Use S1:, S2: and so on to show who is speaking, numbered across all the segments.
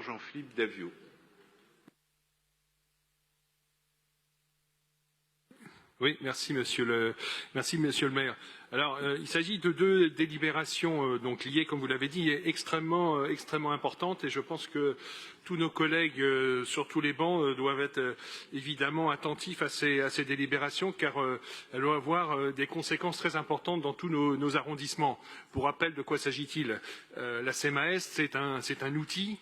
S1: Jean-Philippe Davio.
S2: Oui, merci Monsieur le maire. Alors, il s'agit de deux délibérations donc liées, comme vous l'avez dit, extrêmement importantes, et je pense que tous nos collègues sur tous les bancs doivent être évidemment attentifs à ces délibérations, car elles vont avoir des conséquences très importantes dans tous nos arrondissements. Pour rappel, de quoi s'agit-il? La CMAS, c'est un outil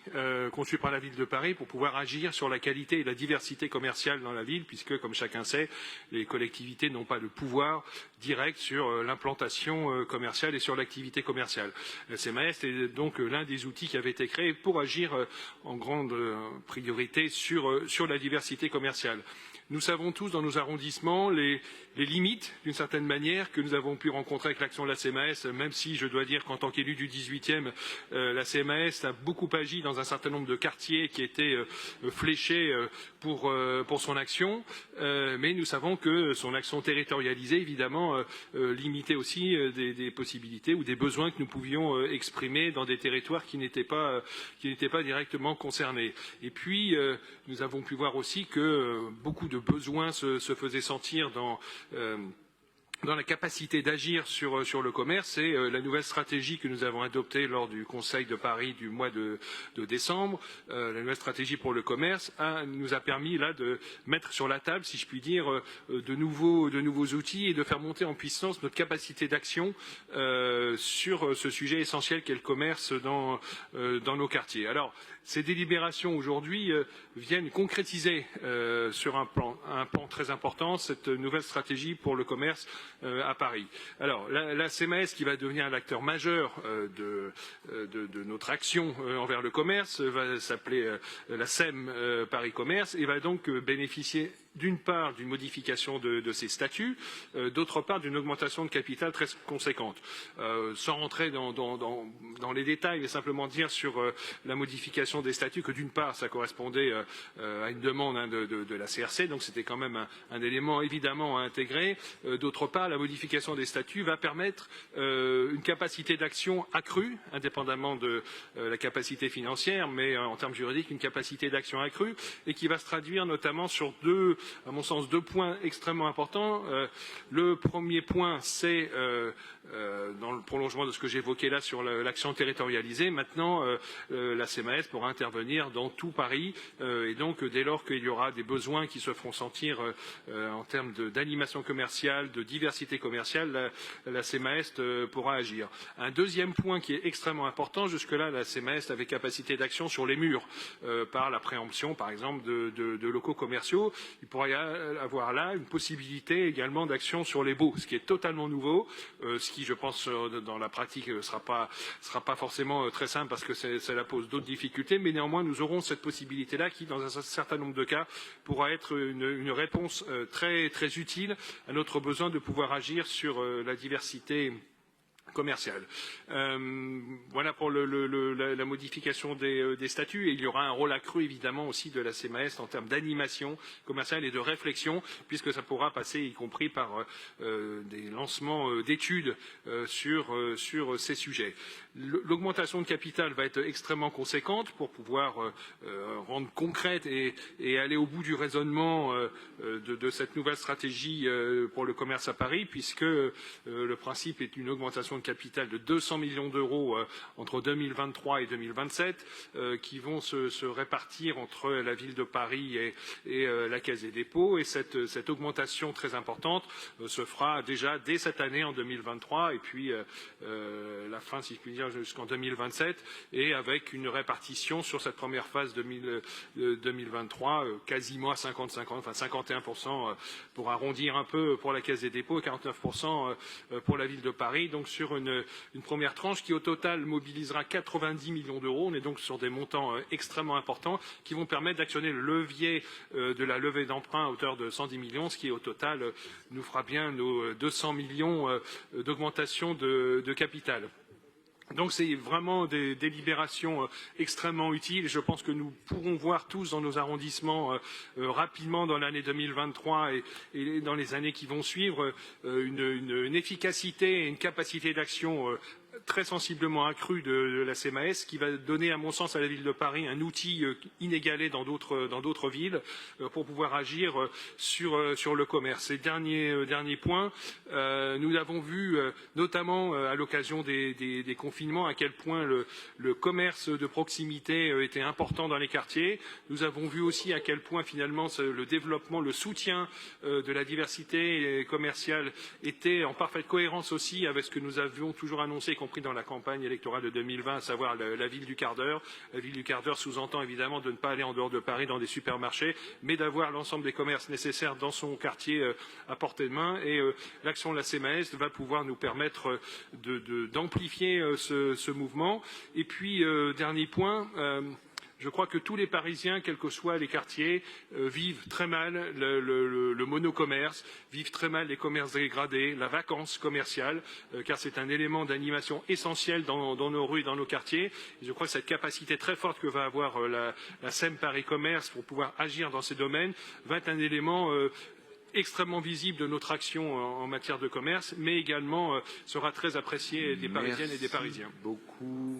S2: conçu par la ville de Paris pour pouvoir agir sur la qualité et la diversité commerciale dans la ville, puisque, comme chacun sait, les collectivités n'ont pas de pouvoir direct sur l'implantation commerciale et sur l'activité commerciale. La CMAS est donc l'un des outils qui avait été créé pour agir en grande priorité sur la diversité commerciale. Nous savons tous dans nos arrondissements les limites, d'une certaine manière, que nous avons pu rencontrer avec l'action de la CMAS, même si je dois dire qu'en tant qu'élu du 18e, la CMAS a beaucoup agi dans un certain nombre de quartiers qui étaient fléchés pour son action, mais nous savons que son action territorialisée, évidemment, limitait aussi des possibilités ou des besoins que nous pouvions exprimer dans des territoires qui n'étaient pas directement concernés. Et puis, nous avons pu voir aussi que beaucoup de besoins se faisaient sentir dans la capacité d'agir sur le commerce, et la nouvelle stratégie que nous avons adoptée lors du Conseil de Paris du mois de décembre, la nouvelle stratégie pour le commerce, nous a permis là de mettre sur la table, si je puis dire, de nouveaux outils et de faire monter en puissance notre capacité d'action sur ce sujet essentiel qu'est le commerce dans nos quartiers. Alors, ces délibérations aujourd'hui viennent concrétiser sur un plan très important cette nouvelle stratégie pour le commerce à Paris. Alors, la CMAS, qui va devenir l'acteur majeur de notre action envers le commerce, va s'appeler la SEM Paris Commerce, et va donc bénéficier d'une part d'une modification de ses statuts, d'autre part d'une augmentation de capital très conséquente. Sans rentrer dans les détails, mais simplement dire sur la modification des statuts que d'une part ça correspondait à une demande de la CRC, donc c'était quand même un élément évidemment à intégrer. D'autre part, la modification des statuts va permettre une capacité d'action accrue, indépendamment de la capacité financière, mais en termes juridiques, une capacité d'action accrue, et qui va se traduire notamment sur à mon sens, deux points extrêmement importants. Le premier point, c'est dans le prolongement de ce que j'évoquais là sur l'action territorialisée. Maintenant, la CMAS pourra intervenir dans tout Paris, et donc dès lors qu'il y aura des besoins qui se feront sentir en termes d'animation commerciale, de diversité commerciale, la CMAS pourra agir. Un deuxième point qui est extrêmement important, jusque-là, la CMAS avait capacité d'action sur les murs, par la préemption, par exemple, de locaux commerciaux. Il pourrait y avoir là une possibilité également d'action sur les baux, ce qui est totalement nouveau, ce qui, je pense, dans la pratique sera pas forcément très simple parce que cela pose d'autres difficultés, mais néanmoins nous aurons cette possibilité-là qui, dans un certain nombre de cas, pourra être une réponse très utile à notre besoin de pouvoir agir sur la diversité commerciale. Voilà pour la modification des statuts, et il y aura un rôle accru évidemment aussi de la CMAS en termes d'animation commerciale et de réflexion, puisque ça pourra passer y compris par des lancements d'études sur ces sujets. L'augmentation de capital va être extrêmement conséquente pour pouvoir rendre concrète et aller au bout du raisonnement de cette nouvelle stratégie pour le commerce à Paris, puisque le principe est une augmentation de capital de 200 millions d'euros entre 2023 et 2027, qui vont se répartir entre la ville de Paris et la Caisse des dépôts. Et cette augmentation très importante se fera déjà dès cette année en 2023, et puis la fin, si je puis dire, jusqu'en 2027, et avec une répartition sur cette première phase 2023 quasiment à 50-50, enfin 51% pour arrondir un peu pour la Caisse des dépôts et 49% pour la ville de Paris, donc sur une première tranche qui au total mobilisera 90 millions d'euros. On est donc sur des montants extrêmement importants qui vont permettre d'actionner le levier de la levée d'emprunt à hauteur de 110 millions, ce qui au total nous fera bien nos 200 millions d'augmentation de capital. Donc c'est vraiment des délibérations extrêmement utiles. Je pense que nous pourrons voir tous dans nos arrondissements rapidement dans l'année 2023 et dans les années qui vont suivre une efficacité et une capacité d'action très sensiblement accrue de la CMAS, qui va donner, à mon sens, à la ville de Paris un outil inégalé dans d'autres villes pour pouvoir agir sur le commerce. Et dernier point, nous avons vu, notamment à l'occasion des confinements, à quel point le commerce de proximité était important dans les quartiers. Nous avons vu aussi à quel point, finalement, le développement, le soutien de la diversité commerciale était en parfaite cohérence aussi avec ce que nous avions toujours annoncé, y compris dans la campagne électorale de 2020, à savoir la ville du quart d'heure. La ville du quart d'heure sous-entend évidemment de ne pas aller en dehors de Paris dans des supermarchés, mais d'avoir l'ensemble des commerces nécessaires dans son quartier à portée de main. Et l'action de la CMAS va pouvoir nous permettre d'amplifier ce mouvement. Et puis, dernier point, je crois que tous les Parisiens, quels que soient les quartiers, vivent très mal le monocommerce, vivent très mal les commerces dégradés, la vacance commerciale, car c'est un élément d'animation essentiel dans nos rues et dans nos quartiers. Et je crois que cette capacité très forte que va avoir la SEM Paris Commerce pour pouvoir agir dans ces domaines va être un élément extrêmement visible de notre action en matière de commerce, mais également sera très apprécié des Parisiennes et des Parisiens.
S1: Merci beaucoup.